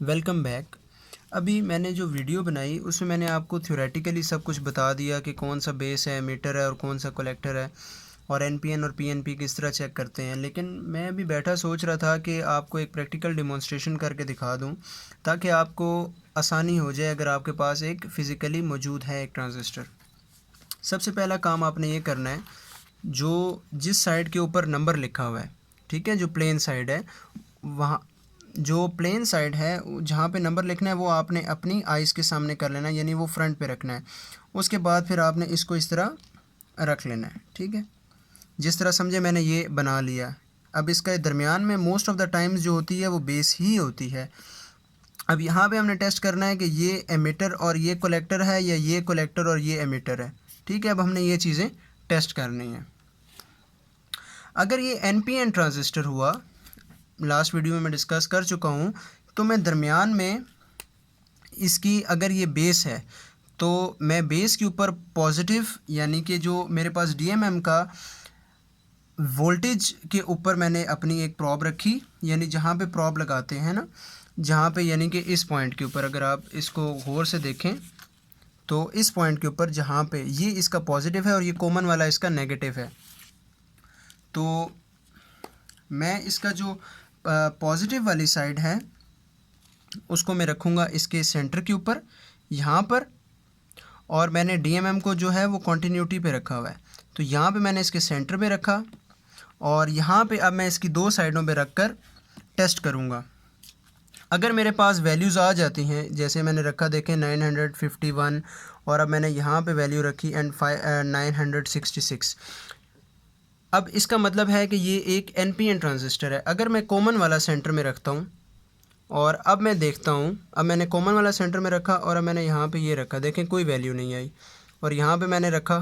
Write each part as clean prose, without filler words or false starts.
Welcome back. अभी मैंने जो वीडियो बनाई उसमें मैंने आपको थ्योरेटिकली सब कुछ बता दिया कि कौन सा बेस है, एमिटर है और कौन सा कलेक्टर है, और एनपीएन और पीएनपी किस तरह चेक करते हैं। लेकिन मैं अभी बैठा सोच रहा था कि आपको एक प्रैक्टिकल डिमॉन्स्ट्रेशन करके दिखा दूं ताकि आपको आसानी हो जाए अगर आपके पास एक फ़िज़िकली मौजूद है एक ट्रांजिस्टर। सबसे पहला काम आपने ये करना है, जो जिस साइड के ऊपर नंबर लिखा हुआ है, ठीक है, जो प्लेन साइड है, वहाँ जो प्लेन साइड है जहाँ पे नंबर लिखना है वो आपने अपनी आइज़ के सामने कर लेना है, यानी वो फ्रंट पे रखना है। उसके बाद फिर आपने इसको इस तरह रख लेना है, ठीक है। जिस तरह समझे मैंने ये बना लिया। अब इसका दरमियान में मोस्ट ऑफ़ द टाइम्स जो होती है वो बेस ही होती है। अब यहाँ पे हमने टेस्ट करना है कि ये एमिटर और ये कलेक्टर है या ये कलेक्टर और ये एमिटर है, ठीक है। अब हमने ये चीज़ें टेस्ट करनी है। अगर ये एनपीएन ट्रांजिस्टर हुआ, लास्ट वीडियो में मैं डिस्कस कर चुका हूँ, तो मैं दरमियान में इसकी अगर ये बेस है तो मैं बेस के ऊपर पॉजिटिव, यानी कि जो मेरे पास डीएमएम का वोल्टेज के ऊपर मैंने अपनी एक प्रॉब रखी, यानी जहाँ पे प्रॉब लगाते हैं ना, जहाँ पे, यानी कि इस पॉइंट के ऊपर अगर आप इसको गौर से देखें तो इस पॉइंट के ऊपर जहाँ पे ये इसका पॉजिटिव है और ये कॉमन वाला इसका नेगेटिव है, तो मैं इसका जो पॉजिटिव वाली साइड है उसको मैं रखूँगा इसके सेंटर के ऊपर यहाँ पर, और मैंने डीएमएम को जो है वो कंटिन्यूटी पे रखा हुआ है, तो यहाँ पे मैंने इसके सेंटर पे रखा और यहाँ पे अब मैं इसकी दो साइडों पे रख कर टेस्ट करूँगा। अगर मेरे पास वैल्यूज़ आ जाती हैं, जैसे मैंने रखा देखें 951, और अब मैंने यहाँ पे वैल्यू रखी एंड 966, अब इसका मतलब है कि ये एक एनपीएन ट्रांजिस्टर है। अगर मैं कॉमन वाला सेंटर में रखता हूँ और अब मैं देखता हूँ, अब मैंने कॉमन वाला सेंटर में रखा और अब मैंने यहाँ पे ये रखा, देखें कोई वैल्यू नहीं आई, और यहाँ पे मैंने रखा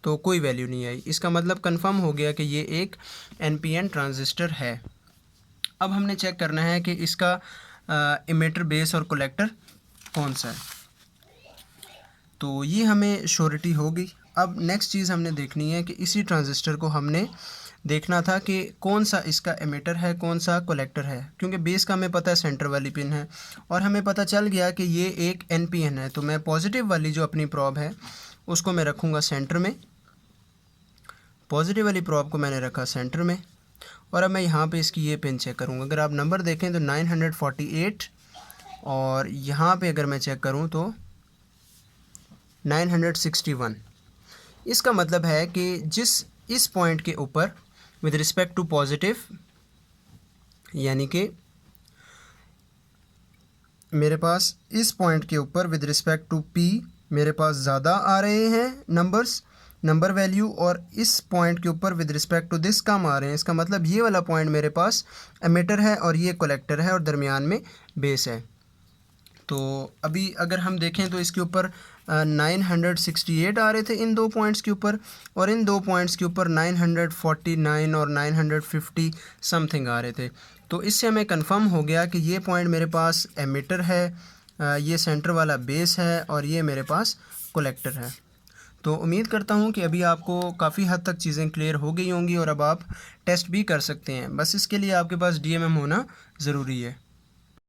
तो कोई वैल्यू नहीं आई। इसका मतलब कंफर्म हो गया कि ये एक एनपीएन ट्रांजिस्टर है। अब हमने चेक करना है कि इसका इमिटर, बेस और कलेक्टर कौन सा है, तो ये हमें श्योरिटी होगी। अब नेक्स्ट चीज़ हमने देखनी है कि इसी ट्रांजिस्टर को हमने देखना था कि कौन सा इसका एमिटर है, कौन सा कलेक्टर है, क्योंकि बेस का हमें पता है सेंटर वाली पिन है और हमें पता चल गया कि ये एक एनपीएन है। तो मैं पॉजिटिव वाली जो अपनी प्रॉब है उसको मैं रखूँगा सेंटर में, पॉजिटिव वाली प्रॉब को मैंने रखा सेंटर में, और अब मैं यहाँ पे इसकी ये पिन चेक करूँगा। अगर आप नंबर देखें तो 948, और यहाँ पे अगर मैं चेक करूँ तो 961। इसका मतलब है कि जिस इस पॉइंट के ऊपर विद रिस्पेक्ट टू पॉजिटिव, यानी कि मेरे पास इस पॉइंट के ऊपर विद रिस्पेक्ट टू पी मेरे पास ज़्यादा आ रहे हैं नंबर वैल्यू, और इस पॉइंट के ऊपर विद रिस्पेक्ट टू दिस कम आ रहे हैं। इसका मतलब ये वाला पॉइंट मेरे पास एमिटर है और ये कलेक्टर है और दरमियान में बेस है। तो अभी अगर हम देखें तो इसके ऊपर 968 आ रहे थे इन दो पॉइंट्स के ऊपर, और इन दो पॉइंट्स के ऊपर 949 और 950 समथिंग आ रहे थे। तो इससे हमें कंफर्म हो गया कि ये पॉइंट मेरे पास एमिटर है, ये सेंटर वाला बेस है और ये मेरे पास कलेक्टर है। तो उम्मीद करता हूँ कि अभी आपको काफ़ी हद तक चीज़ें क्लियर हो गई होंगी और अब आप टेस्ट भी कर सकते हैं। बस इसके लिए आपके पास डीएमएम होना ज़रूरी है।